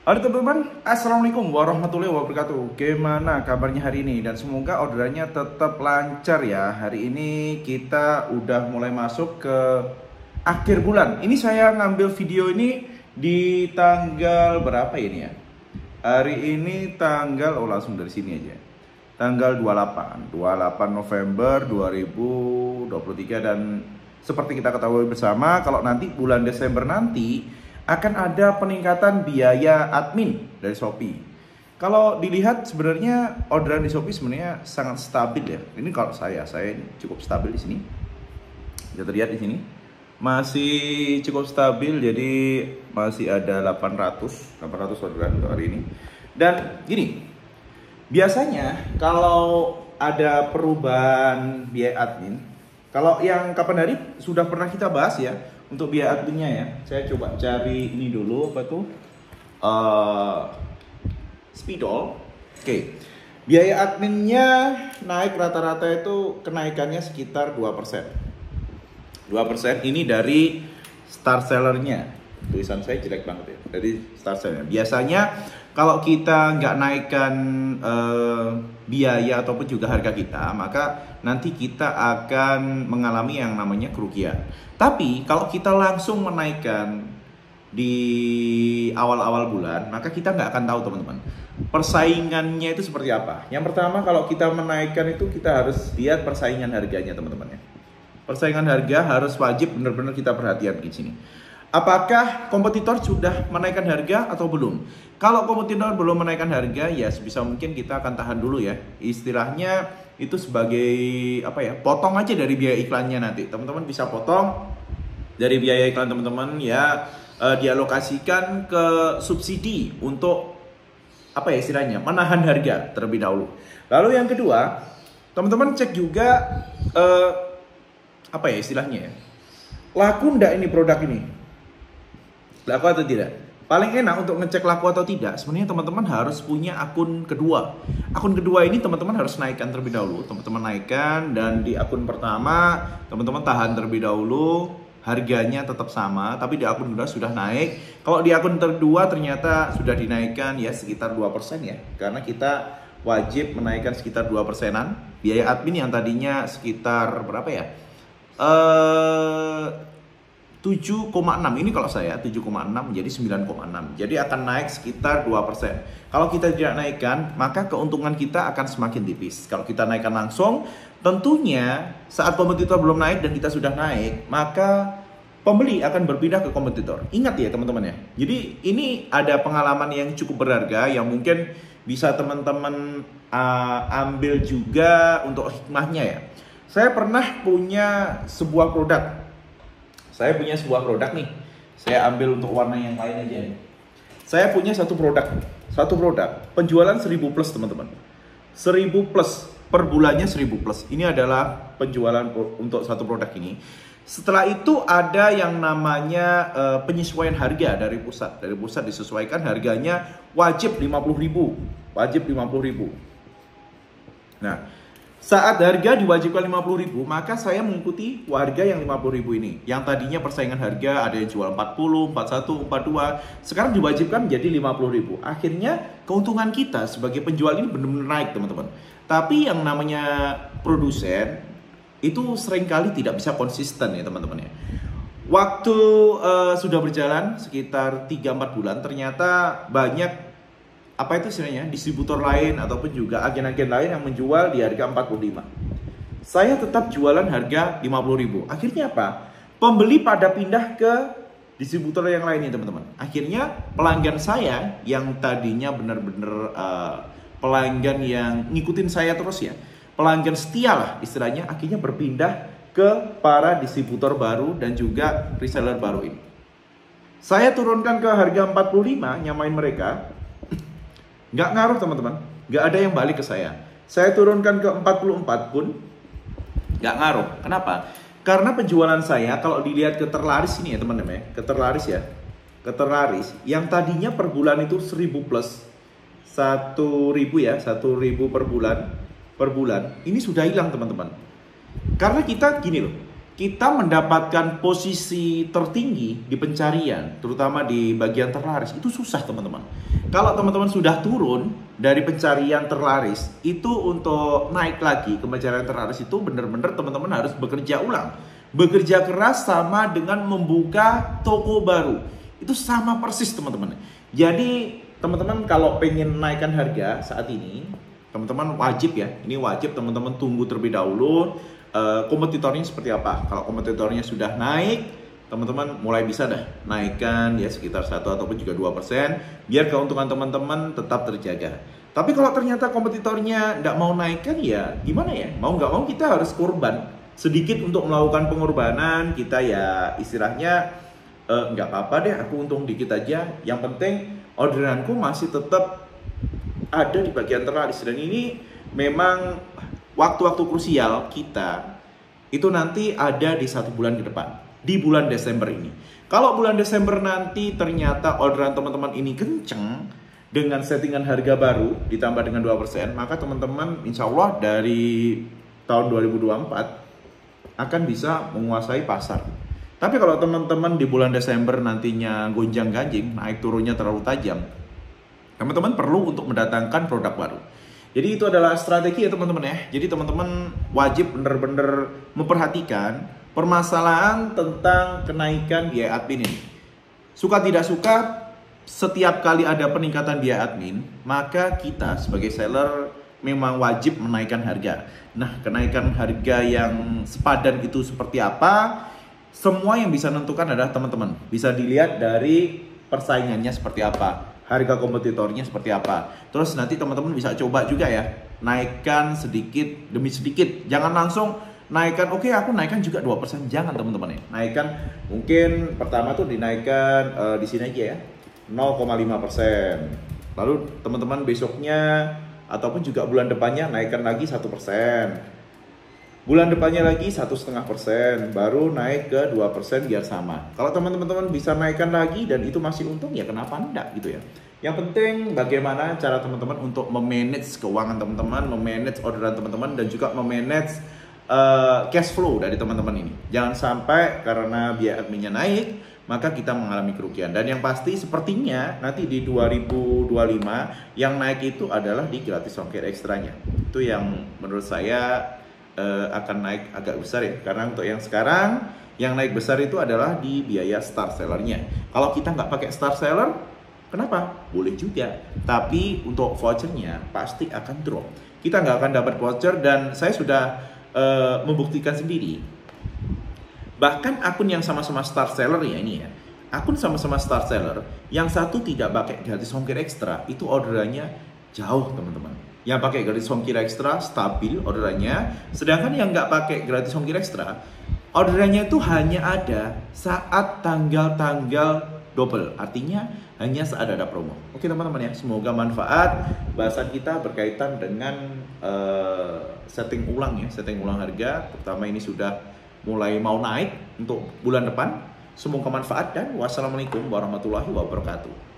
Halo teman-teman, Assalamualaikum warahmatullahi wabarakatuh. Gimana kabarnya hari ini? Dan semoga orderannya tetap lancar ya. Hari ini kita udah mulai masuk ke akhir bulan. Ini saya ngambil video ini di tanggal berapa ini ya? Hari ini tanggal, langsung dari sini aja. Tanggal 28 November 2023. Dan seperti kita ketahui bersama, kalau nanti bulan Desember nanti akan ada peningkatan biaya admin dari Shopee. Kalau dilihat sebenarnya orderan di Shopee sebenarnya sangat stabil ya. Ini kalau saya ini cukup stabil di sini. Bisa terlihat di sini. Masih cukup stabil, jadi masih ada 800 orderan untuk hari ini. Dan gini, biasanya kalau ada perubahan biaya admin, kalau yang kapan hari sudah pernah kita bahas ya, untuk biaya adminnya ya, saya coba cari ini dulu, apa tuh, Spidol. Oke. Biaya adminnya naik rata-rata itu kenaikannya sekitar 2%. 2% ini dari star sellernya. Tulisan saya jelek banget ya, dari star sellernya. Biasanya kalau kita nggak naikkan biaya ataupun juga harga kita, maka nanti kita akan mengalami yang namanya kerugian. Tapi kalau kita langsung menaikkan di awal-awal bulan, maka kita nggak akan tahu teman-teman persaingannya itu seperti apa. Yang pertama, kalau kita menaikkan itu kita harus lihat persaingan harganya teman-teman ya. Persaingan harga harus wajib benar-benar kita perhatikan di sini. Apakah kompetitor sudah menaikkan harga atau belum? Kalau kompetitor belum menaikkan harga, ya sebisa mungkin kita akan tahan dulu ya. Istilahnya itu sebagai apa ya? Potong aja dari biaya iklannya nanti. Teman-teman bisa potong dari biaya iklan teman-teman ya, dialokasikan ke subsidi untuk apa ya istilahnya? Menahan harga terlebih dahulu. Lalu yang kedua, teman-teman cek juga apa ya istilahnya ya? Laku ndak ini produk ini? Laku atau tidak? Paling enak untuk ngecek laku atau tidak, sebenarnya teman-teman harus punya akun kedua. Akun kedua ini teman-teman harus naikkan terlebih dahulu. Teman-teman naikkan, dan di akun pertama teman-teman tahan terlebih dahulu, harganya tetap sama, tapi di akun kedua sudah naik. Kalau di akun kedua ternyata sudah dinaikkan ya sekitar 2% ya, karena kita wajib menaikkan sekitar 2%-an. Biaya admin yang tadinya sekitar berapa ya? 7,6 ini kalau saya 7,6 menjadi 9,6, jadi akan naik sekitar 2%. Kalau kita tidak naikkan, maka keuntungan kita akan semakin tipis. Kalau kita naikkan langsung, tentunya saat kompetitor belum naik dan kita sudah naik, maka pembeli akan berpindah ke kompetitor. Ingat ya teman-teman ya, jadi ini ada pengalaman yang cukup berharga yang mungkin bisa teman-teman ambil juga untuk hikmahnya ya. Saya pernah punya sebuah produk. Saya punya sebuah produk nih. Saya ambil untuk warna yang lain aja nih. Saya punya satu produk. Penjualan 1000 plus teman-teman. 1000 plus. Per bulannya 1000 plus. Ini adalah penjualan untuk satu produk ini. Setelah itu ada yang namanya penyesuaian harga dari pusat. Dari pusat disesuaikan harganya wajib 50.000. Wajib 50.000. Nah, saat harga diwajibkan 50.000, maka saya mengikuti warga yang 50.000 ini. Yang tadinya persaingan harga ada yang jual 40, 41, 42, sekarang diwajibkan menjadi 50.000. Akhirnya keuntungan kita sebagai penjual ini benar-benar naik teman-teman. Tapi yang namanya produsen itu seringkali tidak bisa konsisten ya teman-teman ya. Waktu sudah berjalan sekitar 3-4 bulan, ternyata banyak apa itu istilahnya distributor lain ataupun juga agen-agen lain yang menjual di harga 45. Saya tetap jualan harga 50.000. Akhirnya apa? Pembeli pada pindah ke distributor yang lainnya teman-teman. Akhirnya pelanggan saya yang tadinya benar-benar pelanggan yang ngikutin saya terus ya, pelanggan setia lah istilahnya, akhirnya berpindah ke para distributor baru dan juga reseller baru ini. Saya turunkan ke harga 45, nyamain mereka. Nggak ngaruh teman-teman, nggak ada yang balik ke saya. Saya turunkan ke 44 pun nggak ngaruh. Kenapa? Karena penjualan saya kalau dilihat keterlaris ini ya teman-teman ya, keterlaris yang tadinya per bulan itu 1000 plus 1.000 ya, 1.000 per bulan ini sudah hilang teman-teman. Karena kita gini loh, kita mendapatkan posisi tertinggi di pencarian, terutama di bagian terlaris, itu susah teman-teman. Kalau teman-teman sudah turun dari pencarian terlaris, itu untuk naik lagi ke pencarian terlaris itu benar-benar teman-teman harus bekerja ulang. Bekerja keras sama dengan membuka toko baru. Itu sama persis teman-teman. Jadi teman-teman kalau pengen naikkan harga saat ini, teman-teman wajib ya, ini wajib teman-teman tunggu terlebih dahulu kompetitornya seperti apa. Kalau kompetitornya sudah naik, teman-teman mulai bisa dah naikkan ya sekitar 1 ataupun juga 2%, biar keuntungan teman-teman tetap terjaga. Tapi kalau ternyata kompetitornya nggak mau naikkan, ya gimana ya, mau nggak mau kita harus korban sedikit untuk melakukan pengorbanan. Kita ya istilahnya nggak apa-apa deh, aku untung dikit aja, yang penting orderanku masih tetap ada di bagian terlaris. Dan ini memang waktu-waktu krusial kita itu nanti ada di 1 bulan ke depan, di bulan Desember ini. Kalau bulan Desember nanti ternyata orderan teman-teman ini kenceng dengan settingan harga baru ditambah dengan 2%, maka teman-teman insya Allah dari tahun 2024 akan bisa menguasai pasar. Tapi kalau teman-teman di bulan Desember nantinya gonjang-ganjing, naik turunnya terlalu tajam, teman-teman perlu untuk mendatangkan produk baru. Jadi itu adalah strategi ya teman-teman ya. Jadi teman-teman wajib benar-benar memperhatikan permasalahan tentang kenaikan biaya admin ini. Suka tidak suka, setiap kali ada peningkatan biaya admin, maka kita sebagai seller memang wajib menaikkan harga. Nah, kenaikan harga yang sepadan itu seperti apa? Semua yang bisa menentukan adalah teman-teman. Bisa dilihat dari persaingannya seperti apa, harga kompetitornya seperti apa. Terus nanti teman-teman bisa coba juga ya, naikkan sedikit demi sedikit. Jangan langsung naikkan, oke aku naikkan juga 2%. Jangan teman-teman ya. Naikkan mungkin pertama tuh dinaikkan di sini aja ya, 0,5%. Lalu teman-teman besoknya ataupun juga bulan depannya naikkan lagi 1%. Bulan depannya lagi 1,5%, baru naik ke 2% biar sama. Kalau teman-teman bisa naikkan lagi dan itu masih untung, ya kenapa enggak gitu ya. Yang penting bagaimana cara teman-teman untuk memanage keuangan teman-teman, memanage orderan teman-teman, dan juga memanage cash flow dari teman-teman ini. Jangan sampai karena biaya adminnya naik, maka kita mengalami kerugian. Dan yang pasti sepertinya nanti di 2025 yang naik itu adalah di gratis ongkir ekstranya. Itu yang menurut saya akan naik agak besar ya, karena untuk yang sekarang yang naik besar itu adalah di biaya star sellernya. Kalau kita nggak pakai star seller, kenapa? Boleh juga, tapi untuk vouchernya pasti akan drop. Kita nggak akan dapat voucher, dan saya sudah membuktikan sendiri. Bahkan akun yang sama-sama star seller ya ini ya, akun sama-sama star seller, yang satu tidak pakai gratis ongkir ekstra, itu orderannya jauh teman-teman. Yang pakai gratis ongkir ekstra stabil orderannya, sedangkan yang nggak pakai gratis ongkir ekstra, orderannya itu hanya ada saat tanggal-tanggal double, artinya hanya saat ada promo. Oke teman-teman ya, semoga manfaat bahasan kita berkaitan dengan setting ulang ya, setting ulang harga, terutama ini sudah mulai mau naik untuk bulan depan. Semoga manfaat, dan wassalamualaikum warahmatullahi wabarakatuh.